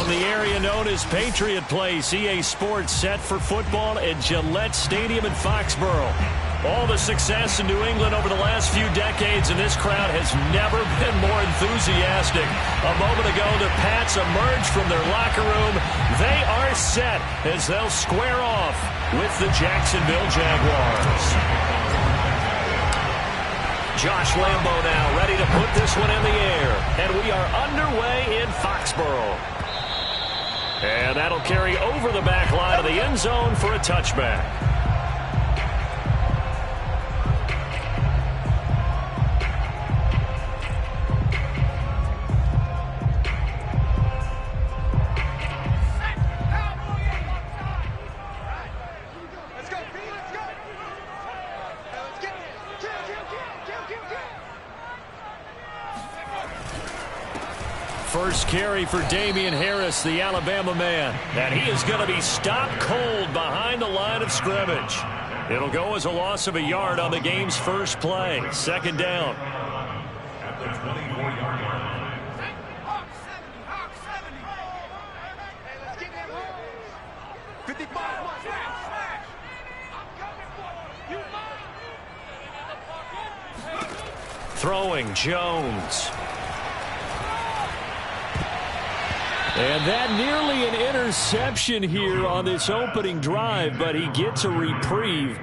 From the area known as Patriot Place, EA Sports set for football at Gillette Stadium in Foxborough. All the success in New England over the last few decades, and this crowd has never been more enthusiastic. A moment ago, the Pats emerged from their locker room. They are set as they'll square off with the Jacksonville Jaguars. Josh Lambo now ready to put this one in the air, and we are underway in Foxborough. And that'll carry over the back line of the end zone for a touchback. First carry for Damian Harris, the Alabama man. And he is going to be stopped cold behind the line of scrimmage. It'll go as a loss of a yard on the game's first play. Second down. At the 24-yard line. Let's get them home. 55. Throwing Jones. And that nearly an interception here on this opening drive, but he gets a reprieve.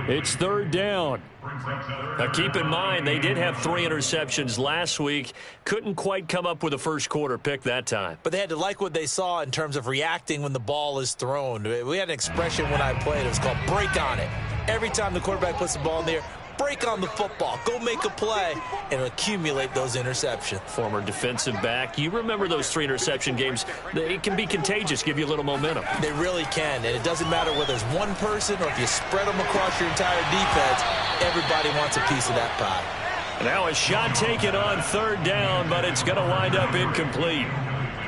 It's third down. Now keep in mind, they did have 3 interceptions last week. Couldn't quite come up with a first quarter pick that time. But they had to like what they saw in terms of reacting when the ball is thrown. We had an expression when I played. It was called break on it. Every time the quarterback puts the ball in there, break on the football. Go make a play and accumulate those interceptions. Former defensive back. You remember those 3 interception games. It can be contagious, give you a little momentum. They really can, and it doesn't matter whether it's one person or if you spread them across your entire defense. Everybody wants a piece of that pie. Now a shot taken on third down, but it's going to wind up incomplete.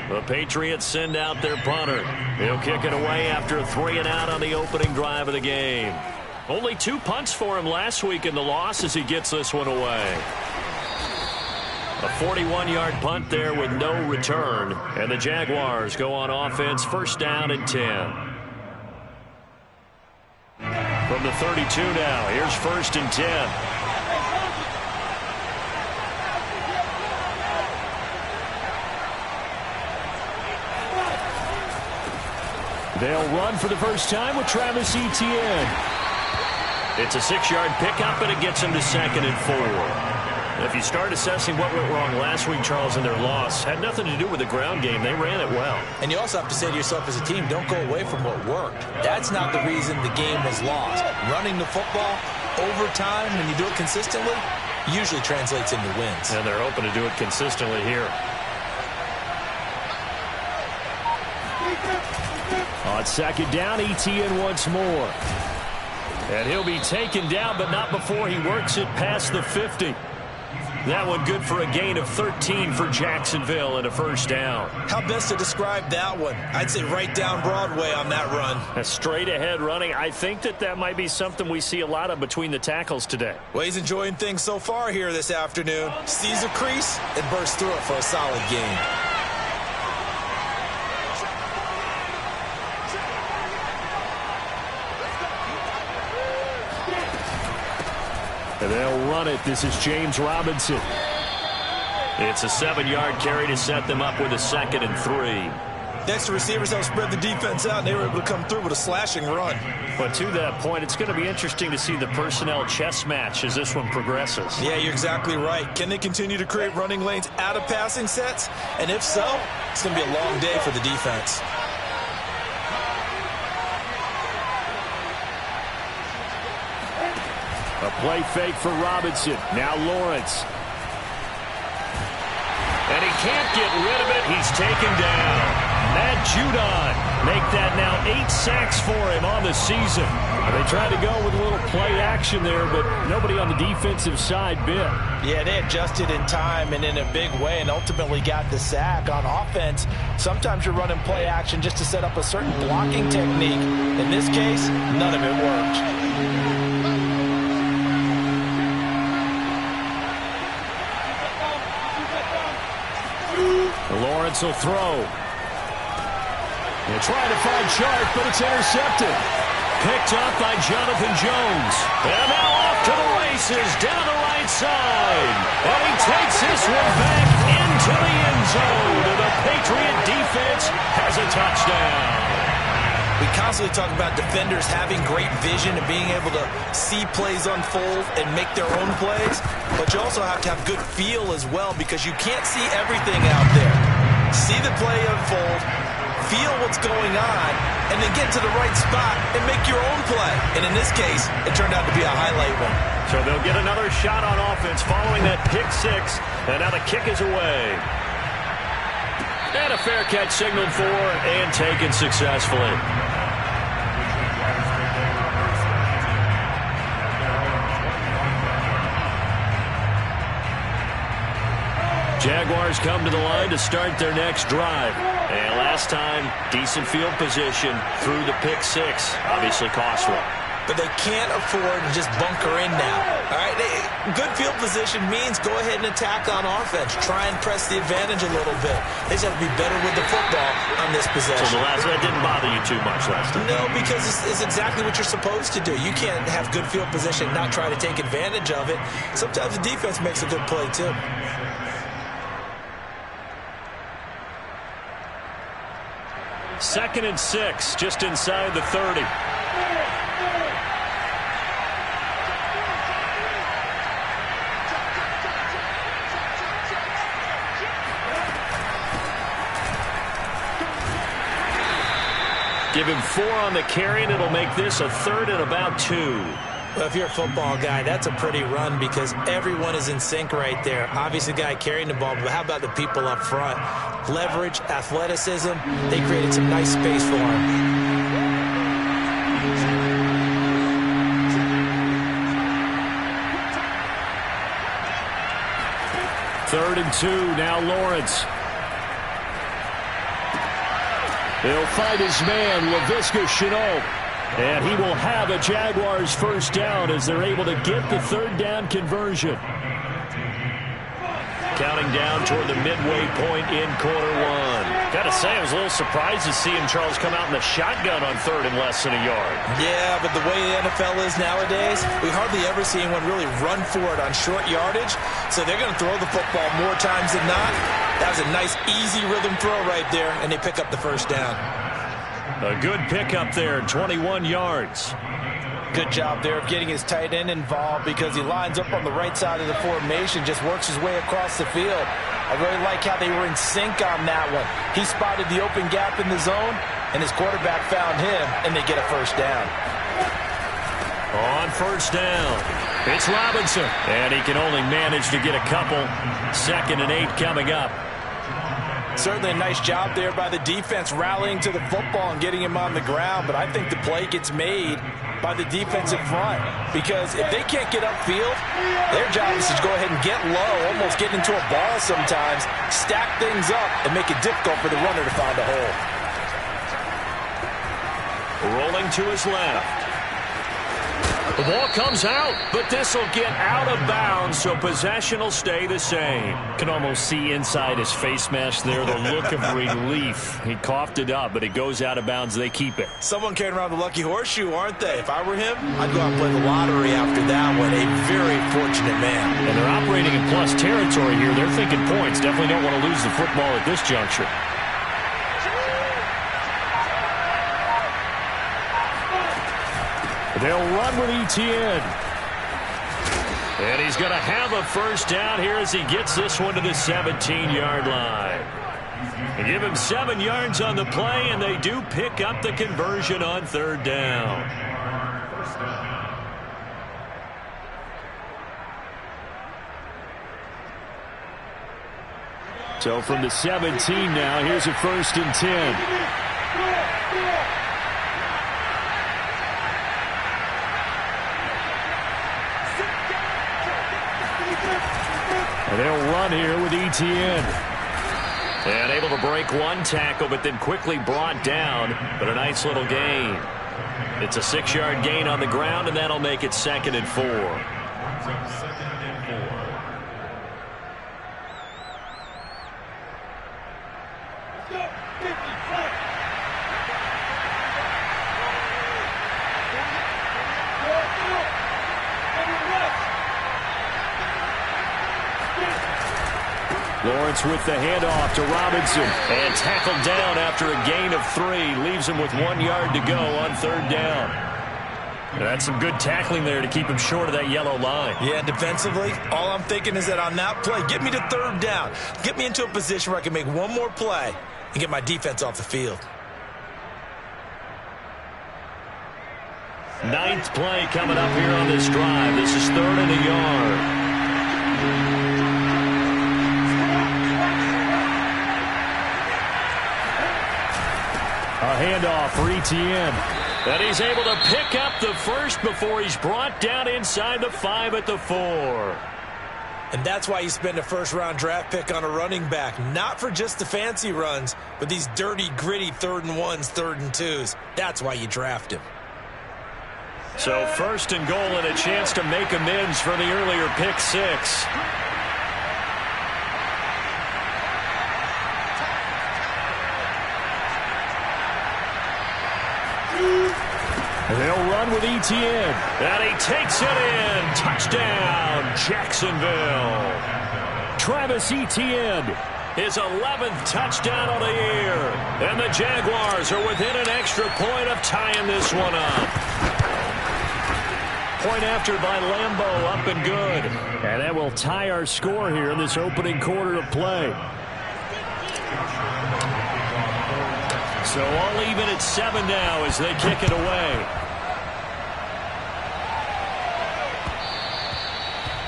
The Patriots send out their punter. He'll kick it away after a 3-and-out on the opening drive of the game. Only 2 punts for him last week in the loss as he gets this one away. A 41-yard punt there with no return. And the Jaguars go on offense, first down and 10. From the 32 now, here's first and 10. They'll run for the first time with Travis Etienne. It's a 6-yard pickup, and it gets him to second and 4. If you start assessing what went wrong last week, Charles, in their loss, had nothing to do with the ground game. They ran it well. And you also have to say to yourself as a team, don't go away from what worked. That's not the reason the game was lost. Running the football over time, when you do it consistently, usually translates into wins. And they're open to do it consistently here. On second down, Etienne once more. And he'll be taken down, but not before he works it past the 50. That one good for a gain of 13 for Jacksonville and a first down. How best to describe that one? I'd say right down Broadway on that run. A straight ahead running. I think that might be something we see a lot of between the tackles today. Well, he's enjoying things so far here this afternoon. Sees a crease and bursts through it for a solid gain. And they'll run it. This is James Robinson. It's a 7-yard carry to set them up with a second and 3. The extra receivers helped spread the defense out, and they were able to come through with a slashing run. But to that point, it's going to be interesting to see the personnel chess match as this one progresses. Yeah, you're exactly right. Can they continue to create running lanes out of passing sets? And if so, it's going to be a long day for the defense. A play fake for Robinson. Now Lawrence. And he can't get rid of it. He's taken down. Matt Judon make that now 8 sacks for him on the season. They tried to go with a little play action there, but nobody on the defensive side bit. Yeah, they adjusted in time and in a big way and ultimately got the sack. On offense, sometimes you're running play action just to set up a certain blocking technique. In this case, none of it worked. Lawrence will throw. They're trying to find Sharp, but it's intercepted. Picked up by Jonathan Jones. And now off to the races down the right side. And he takes this one back into the end zone. And the Patriot defense has a touchdown. We constantly talk about defenders having great vision and being able to see plays unfold and make their own plays. But you also have to have good feel as well because you can't see everything out there. See the play unfold, feel what's going on, and then get to the right spot and make your own play. And in this case, it turned out to be a highlight one. So they'll get another shot on offense following that pick six. And now the kick is away. And a fair catch signaled for and taken successfully. Jaguars come to the line to start their next drive. And last time, decent field position through the pick six. Obviously costly. But they can't afford to just bunker in now. All right, good field position means go ahead and attack on offense. Try and press the advantage a little bit. They just have to be better with the football on this possession. So that didn't bother you too much last time? No, because it's exactly what you're supposed to do. You can't have good field position and not try to take advantage of it. Sometimes the defense makes a good play, too. Second and 6, just inside the 30. Give him 4 on the carry, and it'll make this a third and about 2. Well, if you're a football guy, that's a pretty run because everyone is in sync right there. Obviously, the guy carrying the ball, but how about the people up front? Leverage, athleticism, they created some nice space for him. Third and 2, now Lawrence. He'll find his man, Laviska Shenault. And he will have a Jaguars first down as they're able to get the third down conversion. Counting down toward the midway point in quarter one. Got to say, I was a little surprised to see him, Charles, come out in the shotgun on third and less than a yard. Yeah, but the way the NFL is nowadays, we hardly ever see anyone really run for it on short yardage. So they're going to throw the football more times than not. That was a nice, easy rhythm throw right there, and they pick up the first down. A good pickup there, 21 yards. Good job there of getting his tight end involved because he lines up on the right side of the formation, just works his way across the field. I really like how they were in sync on that one. He spotted the open gap in the zone, and his quarterback found him, and they get a first down. On first down, it's Robinson, and he can only manage to get a couple. 2nd and 8 coming up. Certainly a nice job there by the defense rallying to the football and getting him on the ground, but I think the play gets made by the defensive front because if they can't get upfield, their job is to go ahead and get low, almost get into a ball sometimes, stack things up, and make it difficult for the runner to find a hole. Rolling to his left. The ball comes out, but this will get out of bounds, so possession will stay the same. Can almost see inside his face mask there the look of relief. He coughed it up, but it goes out of bounds. They keep it. Someone carrying around the lucky horseshoe, aren't they? If I were him, I'd go out and play the lottery after that one. A very fortunate man. And they're operating in plus territory here. They're thinking points. Definitely don't want to lose the football at this juncture. They'll run with Etienne. And he's going to have a first down here as he gets this one to the 17-yard line. And give him 7 yards on the play, and they do pick up the conversion on third down. So from the 17 now, here's a 1st and 10. And they'll run here with Etienne. And able to break one tackle, but then quickly brought down. But a nice little gain. It's a 6-yard gain on the ground, and that'll make it 2nd and 4. Lawrence with the handoff to Robinson. And tackled down after a gain of 3. Leaves him with 1 yard to go on 3rd down. That's some good tackling there to keep him short of that yellow line. Yeah, defensively, all I'm thinking is that on that play, get me to 3rd down. Get me into a position where I can make one more play and get my defense off the field. 9th play coming up here on this drive. This is 3rd and a yard. A handoff for Etienne. And he's able to pick up the first before he's brought down inside the 5 at the 4. And that's why you spend a first-round draft pick on a running back. Not for just the fancy runs, but these dirty, gritty 3rd and 1s, 3rd and 2s. That's why you draft him. So 1st and goal and a chance to make amends for the earlier pick 6. They'll run with Etienne. And he takes it in. Touchdown, Jacksonville. Travis Etienne, his 11th touchdown of the year. And the Jaguars are within an extra point of tying this one up. Point after by Lambeau, up and good. And that will tie our score here in this opening quarter of play. So all even at 7 now as they kick it away.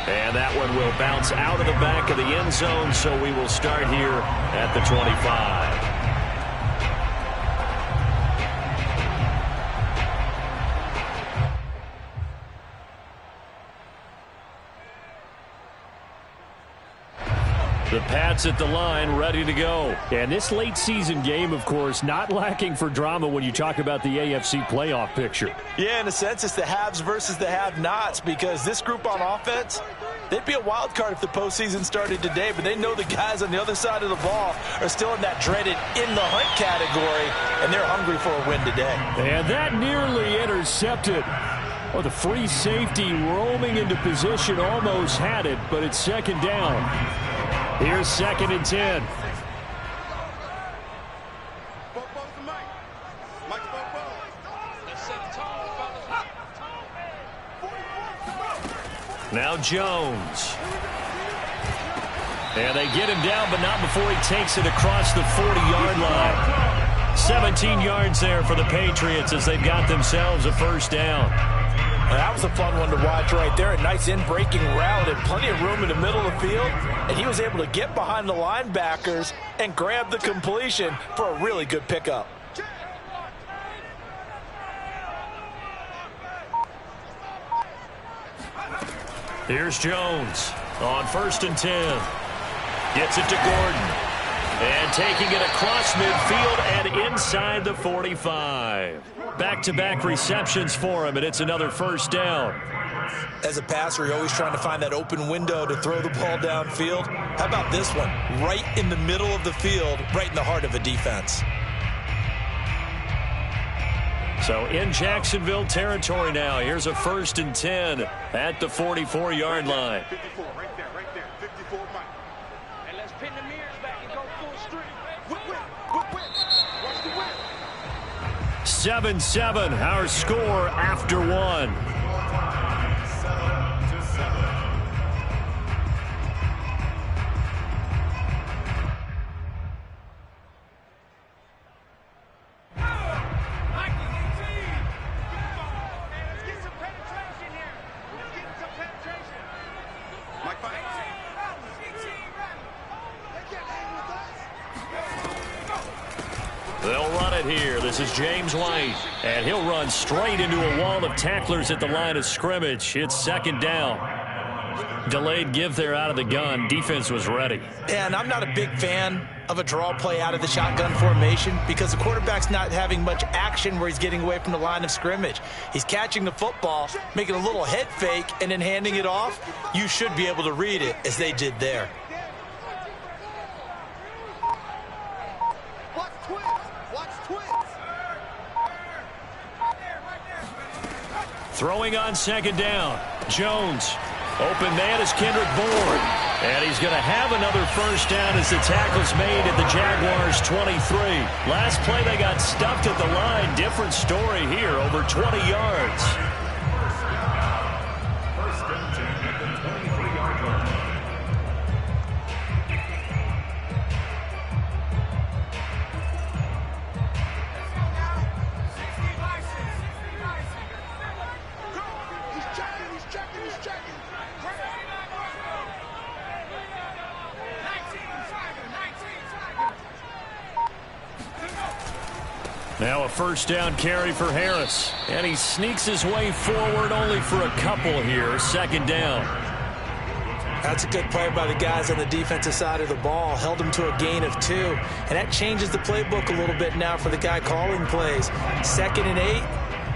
And that one will bounce out of the back of the end zone, so we will start here at the 25. The Pats at the line, ready to go. And this late season game, of course, not lacking for drama when you talk about the AFC playoff picture. Yeah, in a sense, it's the haves versus the have-nots, because this group on offense, they'd be a wild card if the postseason started today, but they know the guys on the other side of the ball are still in that dreaded in-the-hunt category, and they're hungry for a win today. And that nearly intercepted. Oh, the free safety roaming into position almost had it, but it's 2nd down. Here's 2nd and 10. Now Jones. And they get him down, but not before he takes it across the 40-yard line. 17 yards there for the Patriots as they've got themselves a 1st down. That was a fun one to watch right there. A nice in-breaking route and plenty of room in the middle of the field. And he was able to get behind the linebackers and grab the completion for a really good pickup. Here's Jones on 1st and 10. Gets it to Gordon. And taking it across midfield and inside the 45. Back-to-back receptions for him, and it's another 1st down. As a passer, you're always trying to find that open window to throw the ball downfield. How about this one? Right in the middle of the field, right in the heart of a defense. So in Jacksonville territory now. Here's a 1st and 10 at the 44-yard line. 54, right there, 54, Mike. And let's pin the mirrors back and go full street. Whip. Watch the whip. 7-7, our score after 1. They'll run it here. This is James White. And he'll run straight into a wall of tacklers at the line of scrimmage. It's 2nd down. Delayed give there out of the gun. Defense was ready. And I'm not a big fan of a draw play out of the shotgun formation because the quarterback's not having much action where he's getting away from the line of scrimmage. He's catching the football, making a little head fake, and then handing it off. You should be able to read it as they did there. Throwing on 2nd down. Jones Open man is Kendrick Bourne. And he's going to have another first down as the tackle's made at the Jaguars' 23. Last play they got stuffed at the line. Different story here, over 20 yards. First and 10 at the 23-yard line. He's checking. Now a first down carry for Harris. And he sneaks his way forward only for a couple here. Second down. That's a good play by the guys on the defensive side of the ball. Held them to a gain of 2. And that changes the playbook a little bit now for the guy calling plays. 2nd and 8.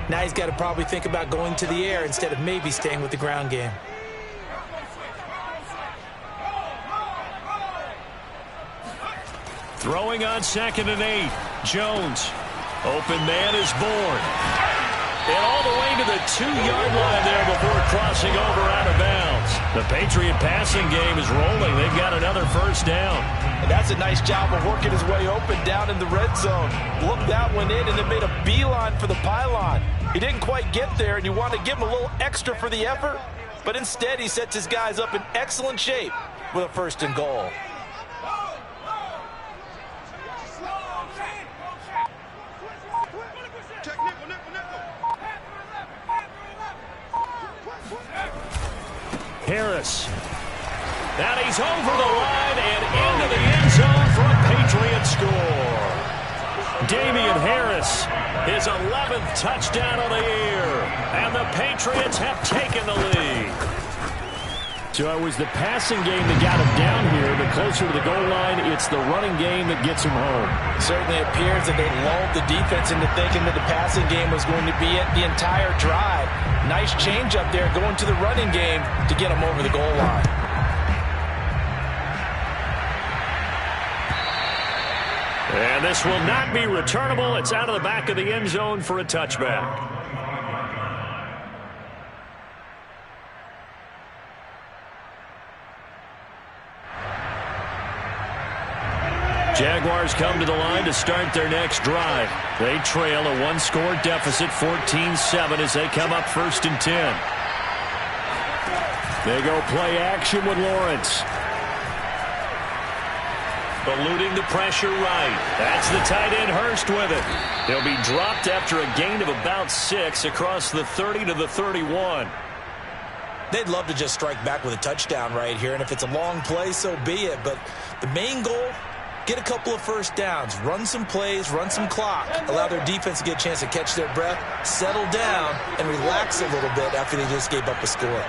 Now he's got to probably think about going to the air instead of maybe staying with the ground game. Throwing on 2nd and 8. Jones. Open man is Bourne. And all the way to the 2-yard line there before crossing over out of bounds. The Patriot passing game is rolling. They've got another first down. And that's a nice job of working his way open down in the red zone. Looked that one in and then made a beeline for the pylon. He didn't quite get there, and you want to give him a little extra for the effort. But instead, he sets his guys up in excellent shape with a 1st and goal. Harris. And he's over the line and into the end zone for a Patriot score. Damian Harris, his 11th touchdown of the year. And the Patriots have taken the lead. So it was the passing game that got him down here, but closer to the goal line, it's the running game that gets him home. Certainly appears that they lulled the defense into thinking that the passing game was going to be it the entire drive. Nice change up there going to the running game to get him over the goal line. And this will not be returnable. It's out of the back of the end zone for a touchback. Jaguars come to the line to start their next drive. They trail a 1-score deficit, 14-7, as they come up 1st and 10. They go play action with Lawrence. Eluding the pressure right. That's the tight end Hurst with it. He'll be dropped after a gain of about 6 across the 30 to the 31. They'd love to just strike back with a touchdown right here, and if it's a long play, so be it. But the main goal, get a couple of first downs, run some plays, run some clock, allow their defense to get a chance to catch their breath, settle down, and relax a little bit after they just gave up a score.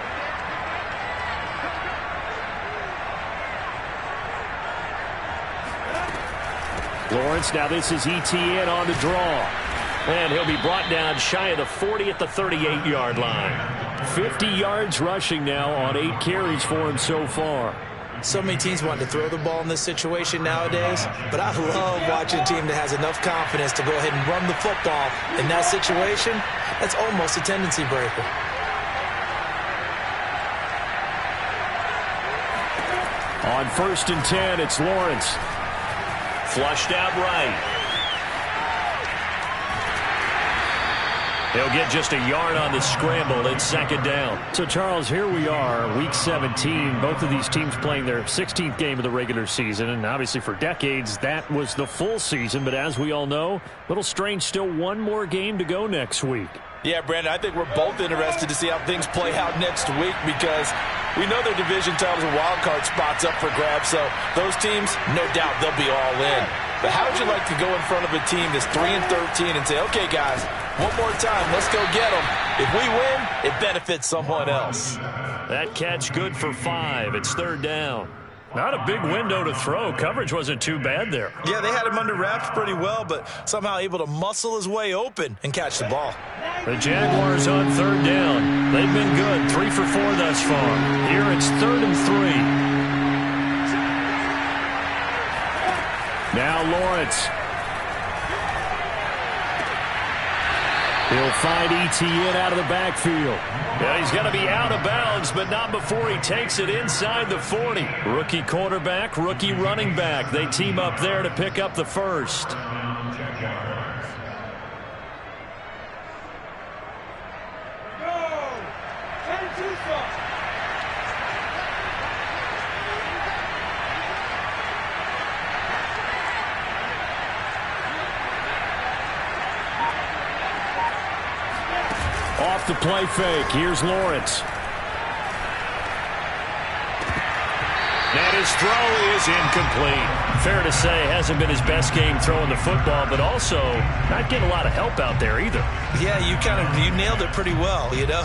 Lawrence, now this is ETN on the draw. And he'll be brought down shy of the 40 at the 38-yard line. 50 yards rushing now on 8 carries for him so far. So many teams want to throw the ball in this situation nowadays, but I love watching a team that has enough confidence to go ahead and run the football. In that situation, that's almost a tendency breaker. On 1st and 10, it's Lawrence. Flushed out right. He'll get just a yard on the scramble. It's 2nd down. So, Charles, here we are, Week 17. Both of these teams playing their 16th game of the regular season. And obviously for decades, that was the full season. But as we all know, a little strange, still one more game to go next week. Yeah, Brandon, I think we're both interested to see how things play out next week because we know their division titles and wild card spots up for grabs. So those teams, no doubt, they'll be all in. But how would you like to go in front of a team that's 3-13 and say, okay, guys, one more time, let's go get them. If we win, it benefits someone else. That catch good for 5. It's 3rd down. Not a big window to throw. Coverage wasn't too bad there. Yeah, they had him under wraps pretty well, but somehow able to muscle his way open and catch the ball. The Jaguars on 3rd down. They've been good, 3 for 4 thus far. Here it's 3rd and 3. Now Lawrence. He'll find Etienne out of the backfield. Yeah, he's going to be out of bounds, but not before he takes it inside the 40. Rookie quarterback, rookie running back. They team up there to pick up the first. Off the play fake. Here's Lawrence. And his throw is incomplete. Fair to say, hasn't been his best game throwing the football, but also not getting a lot of help out there either. Yeah, you nailed it pretty well, you know.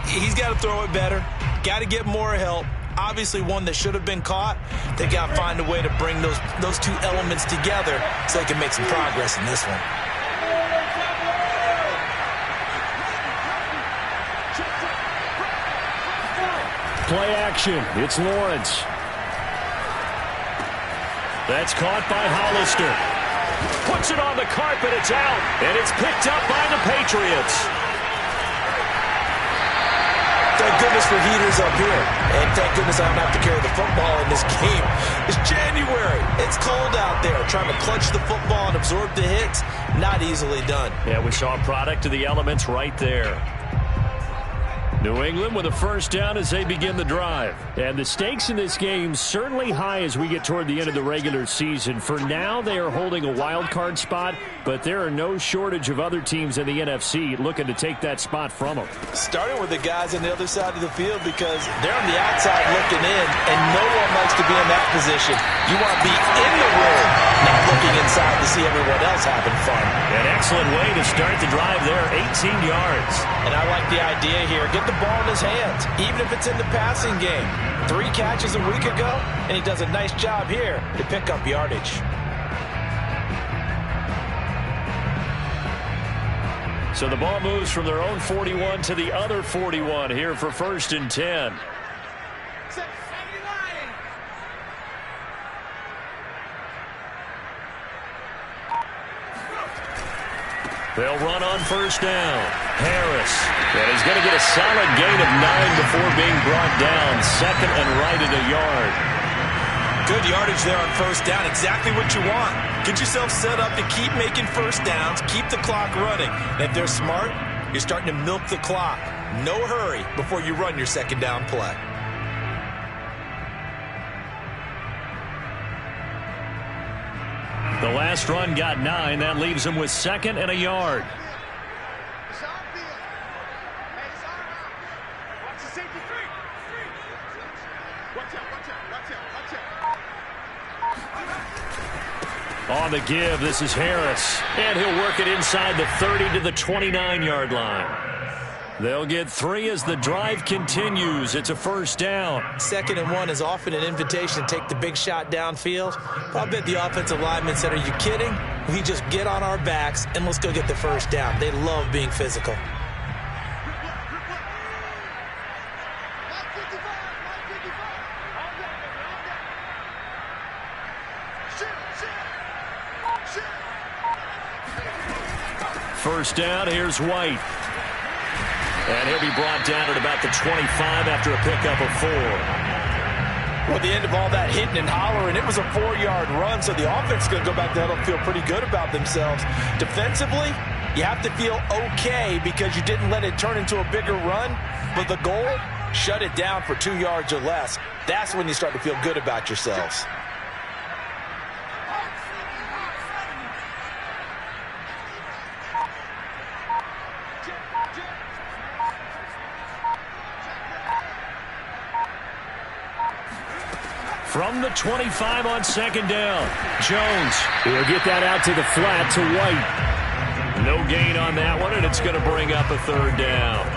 He's got to throw it better. Got to get more help. Obviously one that should have been caught. They got to find a way to bring those two elements together so they can make some progress in this one. Play action. It's Lawrence. That's caught by Hollister. Puts it on the carpet. It's out. And it's picked up by the Patriots. Thank goodness for heaters up here. And thank goodness I don't have to carry the football in this game. It's January. It's cold out there. Trying to clutch the football and absorb the hits, not easily done. Yeah, we saw a product of the elements right there. New England with a first down as they begin the drive. And the stakes in this game certainly high as we get toward the end of the regular season. For now, they are holding a wild card spot, but there are no shortage of other teams in the NFC looking to take that spot from them. Starting with the guys on the other side of the field because they're on the outside looking in, and no one likes to be in that position. You want to be in the room, not looking inside to see everyone else having fun. An excellent way to start the drive there, 18 yards. And I like the idea here. Get the ball in his hands, even if it's in the passing game. 3 catches a week ago, and he does a nice job here to pick up yardage. So the ball moves from their own 41 to the other 41 here for 1st and 10. They'll run on first down. Harris. And he's going to get a solid gain of 9 before being brought down. 2nd and right at a yard. Good yardage there on first down. Exactly what you want. Get yourself set up to keep making first downs. Keep the clock running. And if they're smart, you're starting to milk the clock. No hurry before you run your 2nd down play. The last run got 9. That leaves him with 2nd and a yard. On the give, this is Harris. And he'll work it inside the 30 to the 29-yard line. They'll get 3 as the drive continues. It's a first down. 2nd and 1 is often an invitation to take the big shot downfield. I bet the offensive lineman said, are you kidding? We just get on our backs and let's go get the first down. They love being physical. First down, here's White. And he'll be brought down at about the 25 after a pickup of 4. Well, at the end of all that hitting and hollering, it was a 4-yard run, so the offense is going to go back to huddle and feel pretty good about themselves. Defensively, you have to feel okay because you didn't let it turn into a bigger run, but the goal, shut it down for 2 yards or less. That's when you start to feel good about yourselves. From the 25 on 2nd down. Jones will get that out to the flat to White. No gain on that one, and it's going to bring up a 3rd down.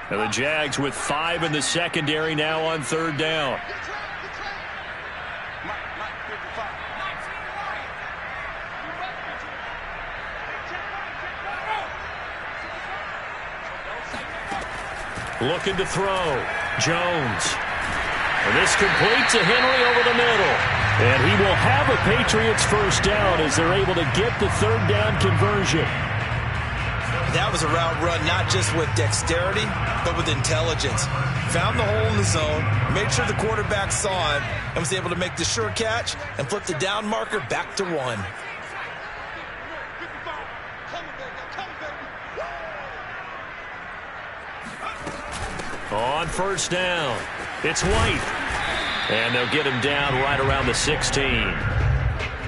And the Jags with 5 in the secondary now on 3rd down. Looking to throw. Jones. And this complete to Henry over the middle. And he will have a Patriots first down as they're able to get the third down conversion. That was a route run not just with dexterity, but with intelligence. Found the hole in the zone, made sure the quarterback saw him, and was able to make the sure catch and flip the down marker back to 1. On first down, it's White. And they'll get him down right around the 16.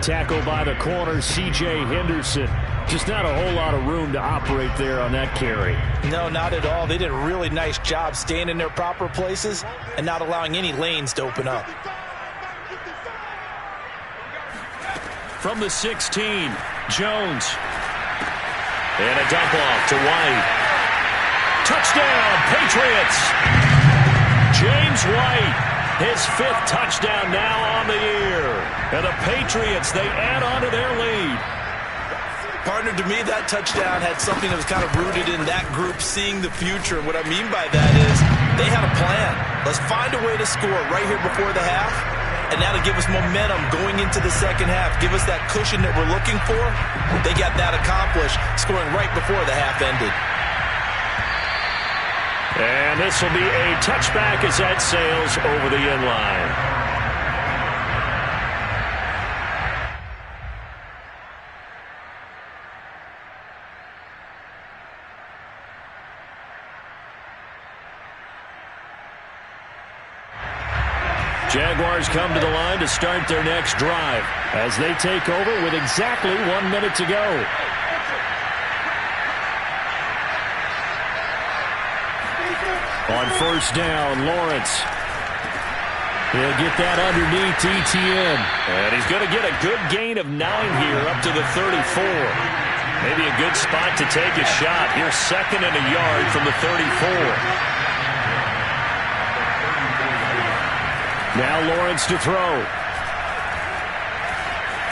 Tackled by the corner, C.J. Henderson. Just not a whole lot of room to operate there on that carry. No, not at all. They did a really nice job staying in their proper places and not allowing any lanes to open up. From the 16, Jones. And a dump off to White. Touchdown, Patriots! James White, his 5th touchdown now on the year. And the Patriots, they add on to their lead. Partner, to me, that touchdown had something that was kind of rooted in that group seeing the future. What I mean by that is they had a plan. Let's find a way to score right here before the half, and that'll give us momentum going into the second half. Give us that cushion that we're looking for. They got that accomplished, scoring right before the half ended. And this will be a touchback as that sails over the end line. Jaguars come to the line to start their next drive as they take over with exactly 1 minute to go. On first down, Lawrence. He'll get that underneath Etienne. And he's going to get a good gain of 9 here up to the 34. Maybe a good spot to take a shot. Here's 2nd and a yard from the 34. Now Lawrence to throw.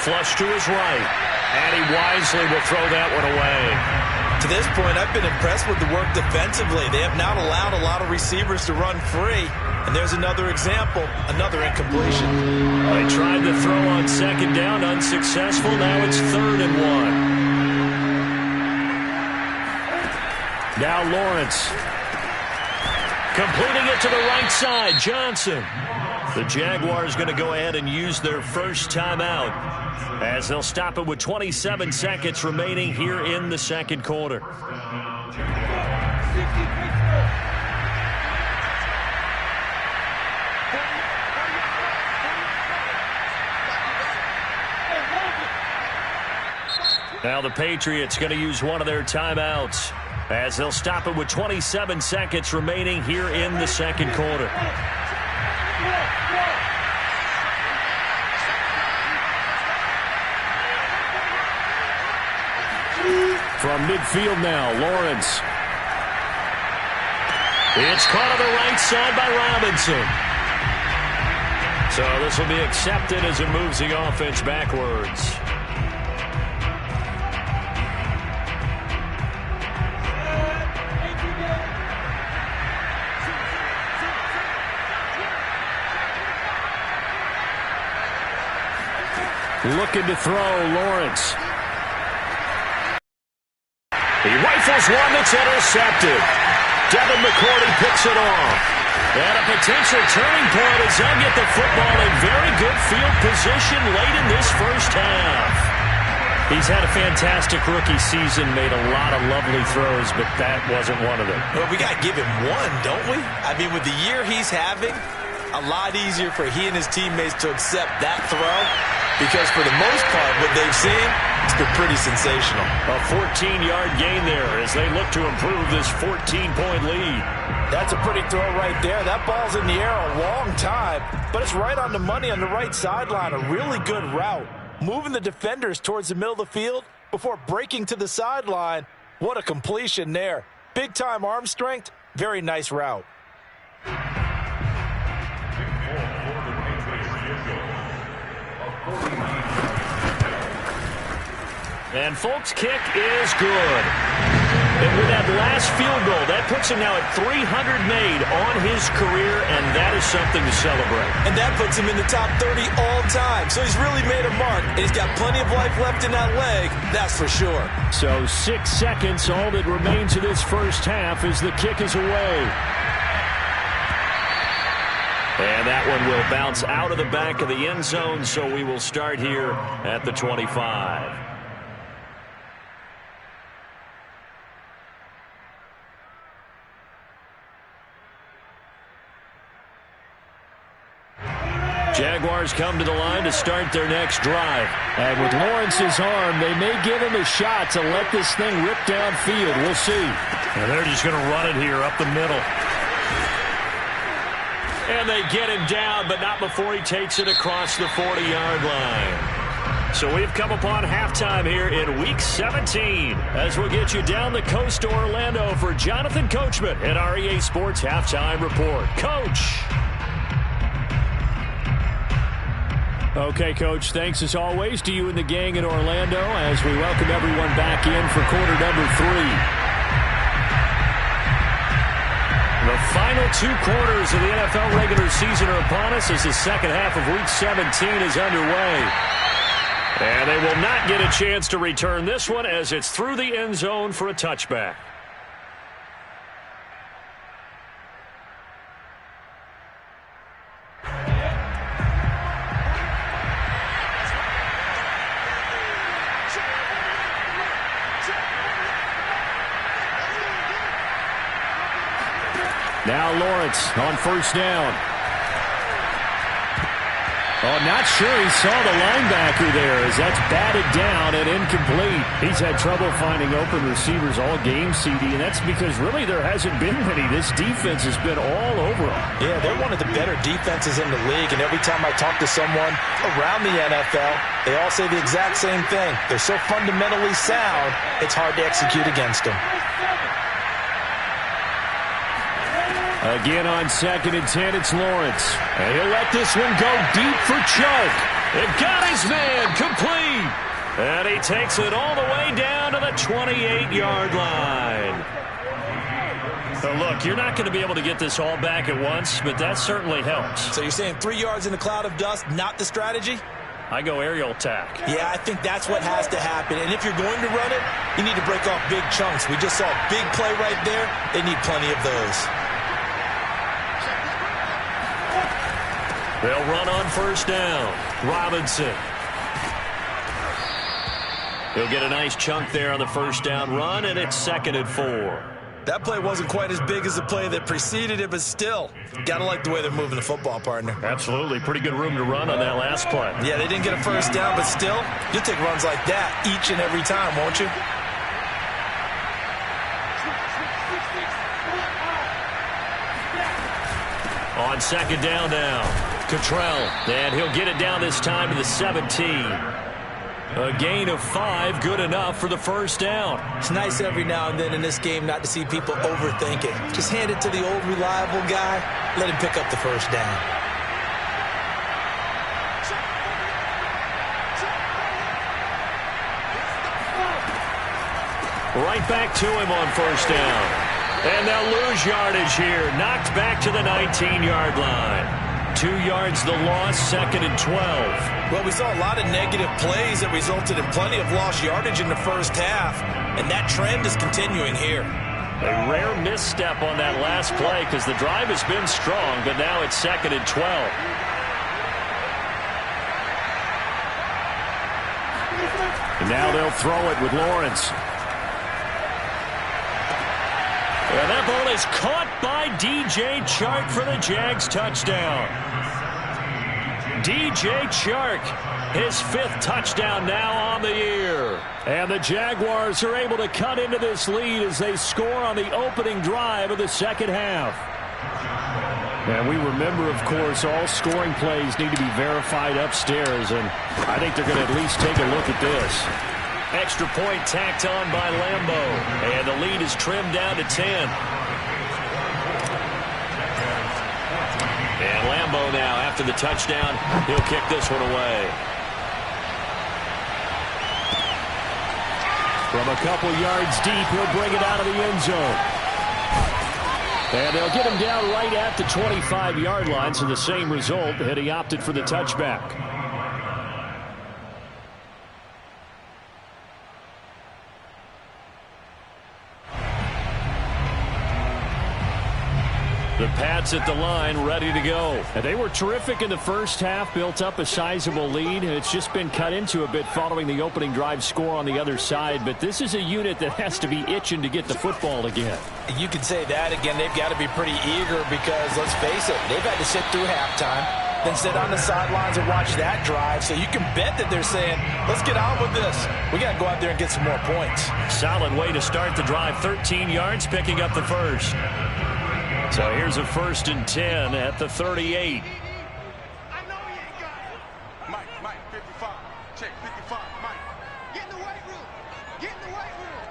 Flush to his right. And he wisely will throw that one away. To this point, I've been impressed with the work defensively. They have not allowed a lot of receivers to run free. And there's another example, another incompletion. They tried to throw on 2nd down, unsuccessful. Now it's 3rd and 1. Now Lawrence. Completing it to the right side, Johnson. The Jaguars going to go ahead and use their first timeout as they'll stop it with 27 seconds remaining here in the second quarter. Now the Patriots going to use one of their timeouts as they'll stop it with 27 seconds remaining here in the second quarter. From midfield now, Lawrence. It's caught on the right side by Robinson. So this will be accepted as it moves the offense backwards. Looking to throw, Lawrence. He rifles one that's intercepted. Devin McCourty picks it off. And a potential turning point as they'll get the football in very good field position late in this first half. He's had a fantastic rookie season, made a lot of lovely throws, but that wasn't one of them. Well, we got to give him one, don't we? I mean, with the year he's having, a lot easier for he and his teammates to accept that throw. Because for the most part, what they've seen, it's been pretty sensational. A 14-yard gain there as they look to improve this 14-point lead. That's a pretty throw right there. That ball's in the air a long time, but it's right on the money on the right sideline. A really good route. Moving the defenders towards the middle of the field before breaking to the sideline. What a completion there. Big-time arm strength. Very nice route. And Folk's kick is good. And with that last field goal, that puts him now at 300 made on his career, and that is something to celebrate. And that puts him in the top 30 all time. So he's really made a mark, and he's got plenty of life left in that leg, that's for sure. So 6 seconds, all that remains of this first half as the kick is away. And that one will bounce out of the back of the end zone, so we will start here at the 25. Jaguars come to the line to start their next drive. And with Lawrence's arm, they may give him a shot to let this thing rip downfield. We'll see. And they're just going to run it here up the middle. And they get him down, but not before he takes it across the 40-yard line. So we've come upon halftime here in Week 17 as we'll get you down the coast to Orlando for Jonathan Coachman at our EA Sports Halftime Report. Coach. Okay, Coach, thanks as always to you and the gang in Orlando as we welcome everyone back in for quarter number 3. The final 2 quarters of the NFL regular season are upon us as the second half of Week 17 is underway. And they will not get a chance to return this one as it's through the end zone for a touchback. Now Lawrence on first down. Oh, not sure he saw the linebacker there as that's batted down and incomplete. He's had trouble finding open receivers all game, CD, and that's because really there hasn't been many. This defense has been all over them. Yeah, they're one of the better defenses in the league, and every time I talk to someone around the NFL, they all say the exact same thing. They're so fundamentally sound, it's hard to execute against them. Again on 2nd and 10, it's Lawrence. And he'll let this one go deep for Chark. It got his man complete. And he takes it all the way down to the 28-yard line. So look, you're not going to be able to get this all back at once, but that certainly helps. So you're saying 3 yards in a cloud of dust, not the strategy? I go aerial attack. Yeah, I think that's what has to happen. And if you're going to run it, you need to break off big chunks. We just saw a big play right there. They need plenty of those. They'll run on first down. Robinson. He'll get a nice chunk there on the first down run, and it's 2nd and 4. That play wasn't quite as big as the play that preceded it, but still, got to like the way they're moving the football, partner. Absolutely. Pretty good room to run on that last play. Yeah, they didn't get a first down, but still, you'll take runs like that each and every time, won't you? On 2nd down now. Cottrell, and he'll get it down this time to the 17. A gain of 5, good enough for the first down. It's nice every now and then in this game not to see people overthink it. Just hand it to the old reliable guy, let him pick up the first down. Right back to him on first down. And they'll lose yardage here, knocked back to the 19-yard line. 2 yards the loss, 2nd and 12. Well, we saw a lot of negative plays that resulted in plenty of lost yardage in the first half, and that trend is continuing here. A rare misstep on that last play because the drive has been strong, but now it's 2nd and 12. And now they'll throw it with Lawrence. And that ball is caught by DJ Chark for the Jags touchdown. DJ Chark, his 5th touchdown now on the year. And the Jaguars are able to cut into this lead as they score on the opening drive of the second half. And we remember, of course, all scoring plays need to be verified upstairs, and I think they're going to at least take a look at this. Extra point tacked on by Lambo. And the lead is trimmed down to 10. And Lambo now, after the touchdown, he'll kick this one away. From a couple yards deep, he'll bring it out of the end zone. And they'll get him down right at the 25-yard line, so the same result, and he opted for the touchback. The Pats at the line, ready to go. And they were terrific in the first half, built up a sizable lead, and it's just been cut into a bit following the opening drive score on the other side. But this is a unit that has to be itching to get the football again. You could say that again. They've got to be pretty eager because, let's face it, they've had to sit through halftime, then sit on the sidelines and watch that drive. So you can bet that they're saying, let's get on with this. We got to go out there and get some more points. Solid way to start the drive. 13 yards, picking up the first. So here's a 1st and 10 at the 38. I know you ain't got it. Mike, 55. Check, 55. Mike. Get in the weight room. Get in the weight room.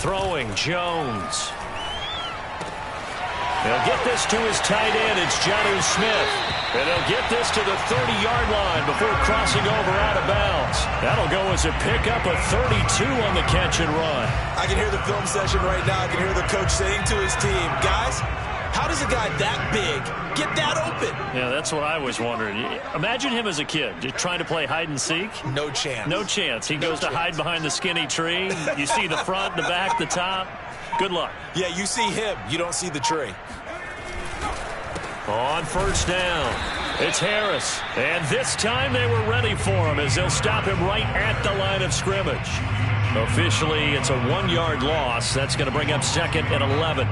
Throwing, Jones. They'll get this to his tight end. It's Jonnu Smith. And they'll get this to the 30-yard line before crossing over out of bounds. That'll go as a pickup of 32 on the catch and run. I can hear the film session right now. I can hear the coach saying to his team, guys, how does a guy that big get that open? Yeah, that's what I was wondering. Imagine him as a kid, just trying to play hide and seek. No chance. No chance. He goes to hide behind the skinny tree. You see the front, the back, the top. Good luck. Yeah, you see him. You don't see the tree. On 1st down, it's Harris. And this time they were ready for him as they'll stop him right at the line of scrimmage. Officially, it's a 1-yard loss. That's going to bring up 2nd and 11.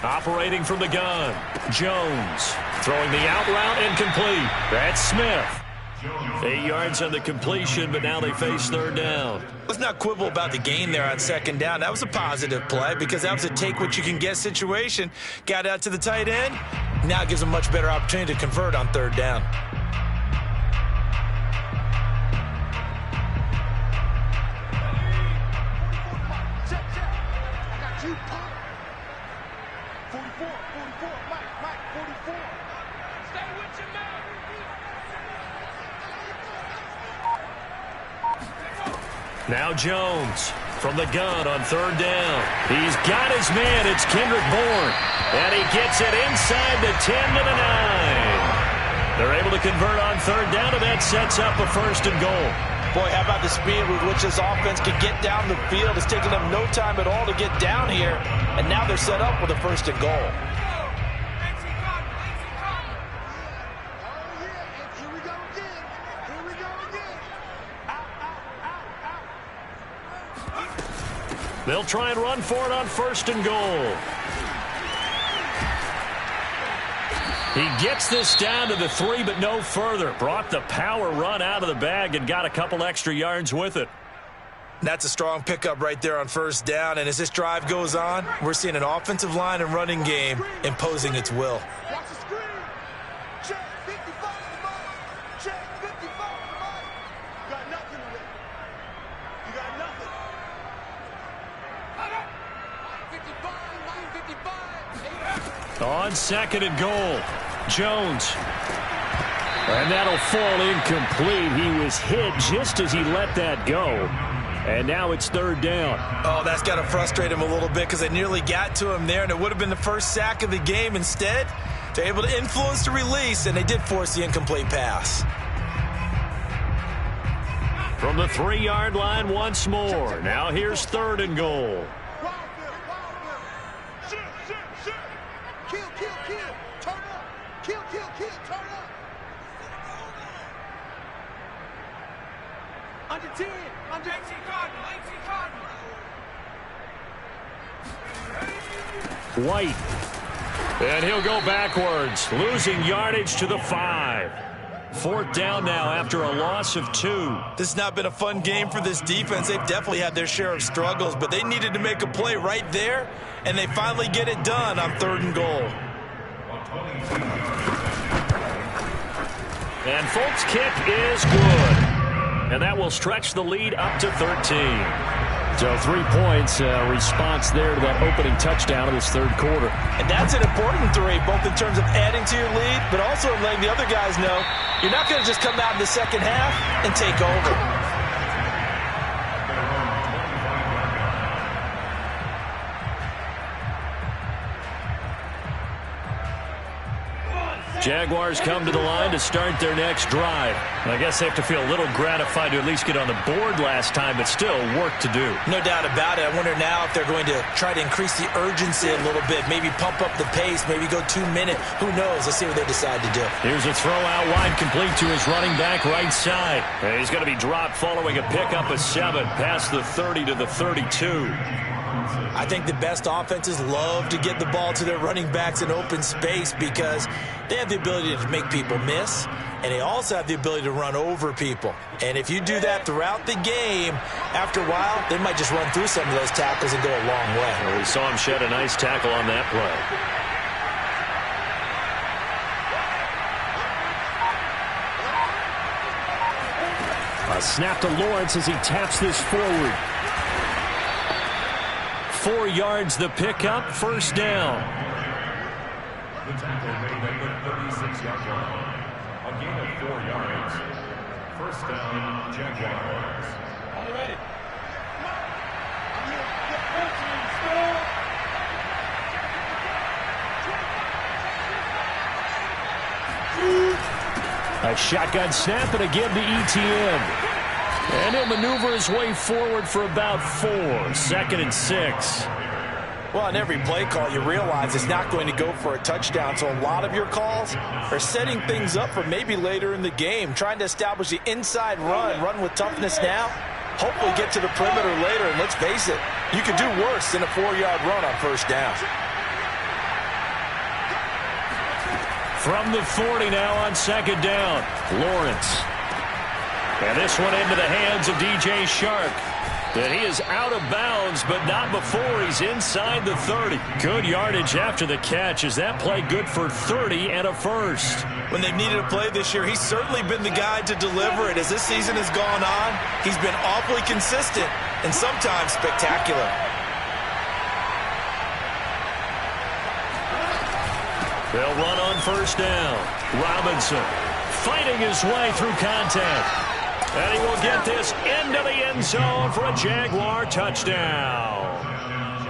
Operating from the gun, Jones throwing the out route incomplete. That's Smith. 8 yards on the completion, but now they face 3rd down. Let's not quibble about the gain there on 2nd down. That was a positive play because that was a take-what-you-can-get situation. Got out to the tight end. Now it gives them a much better opportunity to convert on 3rd down. Now Jones from the gun on 3rd down. He's got his man. It's Kendrick Bourne. And he gets it inside the 10 to the 9. They're able to convert on 3rd down, and that sets up a 1st and goal. Boy, how about the speed with which this offense could get down the field? It's taken them no time at all to get down here. And now they're set up with a 1st and goal. They'll try and run for it on 1st and goal. He gets this down to the 3, but no further. Brought the power run out of the bag and got a couple extra yards with it. That's a strong pickup right there on 1st down. And as this drive goes on, we're seeing an offensive line and running game imposing its will. Watch the screen. Check 55 to Mike. Check 55 to Mike. You got nothing today. You got nothing. 55. On 2nd and goal, Jones. And that'll fall incomplete. He was hit just as he let that go. And now it's 3rd down. Oh, that's got to frustrate him a little bit because they nearly got to him there, and it would have been the first sack of the game. Instead, they're able to influence the release, and they did force the incomplete pass. From the 3-yard line once more. Now here's 3rd and goal. Under 10. Under 18 Cardinal. White And he'll go backwards, losing yardage to the 5. 4th down now after a loss of 2. This has not been a fun game for this defense. They've definitely had their share of struggles, but they needed to make a play right there, and they finally get it done on 3rd and goal. And Folk's kick is good. And that will stretch the lead up to 13. So 3 points, response there to that opening touchdown in this 3rd quarter. And that's an important 3, both in terms of adding to your lead, but also in letting the other guys know you're not going to just come out in the second half and take over. Jaguars come to the line to start their next drive. And I guess they have to feel a little gratified to at least get on the board last time, but still work to do. No doubt about it. I wonder now if they're going to try to increase the urgency a little bit, maybe pump up the pace, maybe go 2-minute. Who knows? Let's see what they decide to do. Here's a throw out wide, complete to his running back right side. And he's going to be dropped following a pickup of 7 past the 30 to the 32. I think the best offenses love to get the ball to their running backs in open space because they have the ability to make people miss, and they also have the ability to run over people. And if you do that throughout the game, after a while, they might just run through some of those tackles and go a long way. Well, we saw him shed a nice tackle on that play. A snap to Lawrence as he taps this forward. 4 yards the pickup, 1st down. The tackle made at the 36-yard line. A gain of 4 yards. 1st down, Jaguars. Are you ready? A shotgun snap and again to ETN. And he'll maneuver his way forward for about 4. 2nd and 6. Well, on every play call, you realize it's not going to go for a touchdown. So a lot of your calls are setting things up for maybe later in the game, trying to establish the inside run with toughness now, hopefully get to the perimeter later. And let's face it, you could do worse than a 4-yard run on 1st down. From the 40 now on 2nd down, Lawrence. And this one into the hands of DJ Shark. And he is out of bounds, but not before he's inside the 30. Good yardage after the catch. Is that play good for 30 and a 1st? When they've needed a play this year, he's certainly been the guy to deliver it. As this season has gone on, he's been awfully consistent and sometimes spectacular. They'll run on 1st down. Robinson fighting his way through contact. And he will get this into the end zone for a Jaguar touchdown.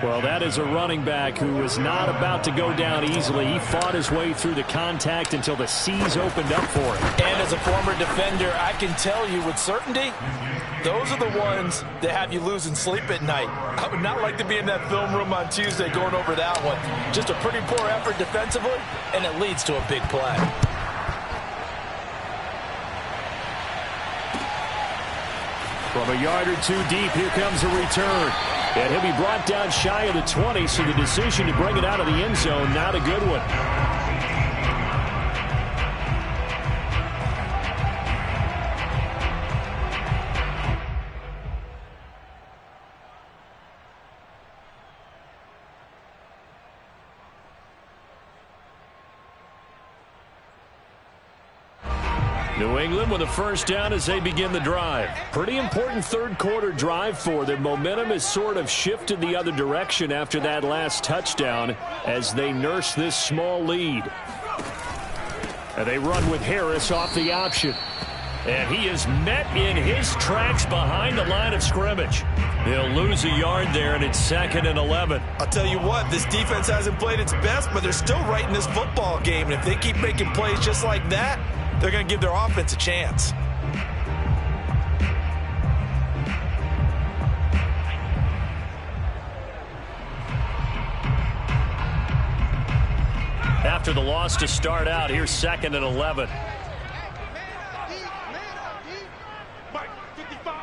Well, that is a running back who is not about to go down easily. He fought his way through the contact until the C's opened up for him. And as a former defender, I can tell you with certainty, those are the ones that have you losing sleep at night. I would not like to be in that film room on Tuesday going over that one. Just a pretty poor effort defensively, and it leads to a big play. From a yard or 2 deep, here comes a return. And he'll be brought down shy of the 20, so the decision to bring it out of the end zone, not a good one. New England with a 1st down as they begin the drive. Pretty important 3rd quarter drive for them. Momentum has sort of shifted the other direction after that last touchdown as they nurse this small lead. And they run with Harris off the option. And he is met in his tracks behind the line of scrimmage. They'll lose a yard there, and it's 2nd and 11. I'll tell you what, this defense hasn't played its best, but they're still right in this football game. And if they keep making plays just like that, they're going to give their offense a chance. After the loss to start out, here's 2nd and 11. Mike, 55.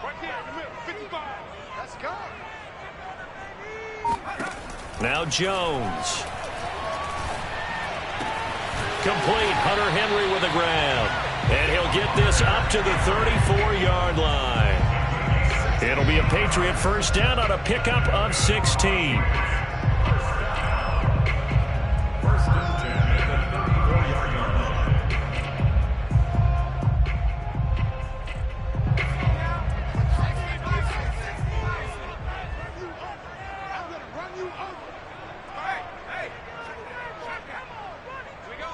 Right there in the middle, 55. Let's go. Now Jones. complete. Hunter Henry with the ground. And he'll get this up to the 34-yard line. It'll be a Patriot first down on a pickup of 16. First and 10 at the 34-yard line. I'm going to run you over. Hey, hey. Here we go.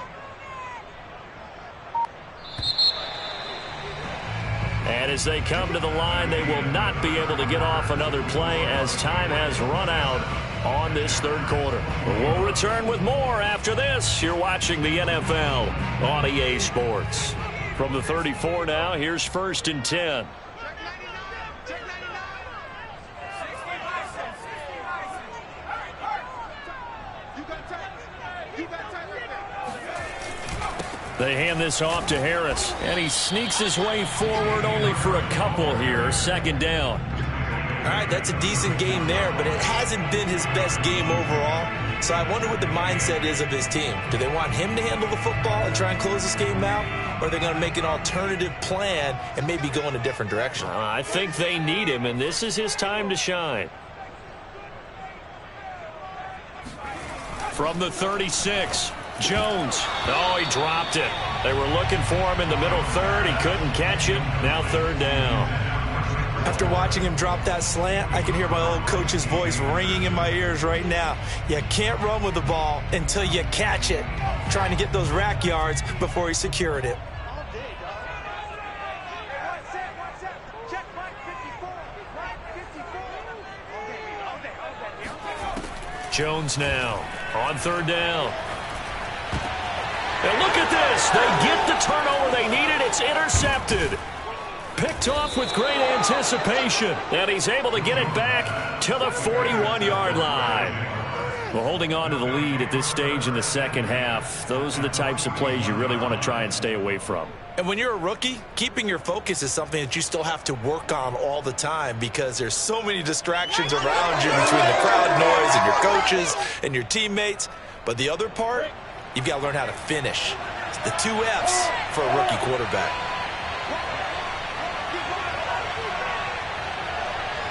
And as they come to the line, they will not be able to get off another play as time has run out on this third quarter. We'll return with more after this. You're watching the NFL on EA Sports. From the 34 now, here's first and 10. Check 99. You got tight. You got tight right there. They hand this off to Harris, and he sneaks his way forward only for a couple here. Second down. All right, that's a decent game there, but it hasn't been his best game overall. So I wonder what the mindset is of his team. Do they want him to handle the football and try and close this game out? Or are they going to make an alternative plan and maybe go in a different direction? I think they need him, and this is his time to shine. From the 36, Jones. Oh, he dropped it. They were looking for him in the middle third. He couldn't catch it. Now third down. After watching him drop that slant, I can hear my old coach's voice ringing in my ears right now. You can't run with the ball until you catch it. Trying to get those rack yards before he secured it. All day, dog. What's that? Check Mike 54. Mike 54. All day. Jones now on third down. And look at this. They get the turnover they needed. It's intercepted. Picked off with great anticipation. And he's able to get it back to the 41-yard line. Well, holding on to the lead at this stage in the second half, those are the types of plays you really want to try and stay away from. And when you're a rookie, keeping your focus is something that you still have to work on all the time because there's so many distractions around you between the crowd noise and your coaches and your teammates. But the other part, you've got to learn how to finish. It's the 2 F's for a rookie quarterback.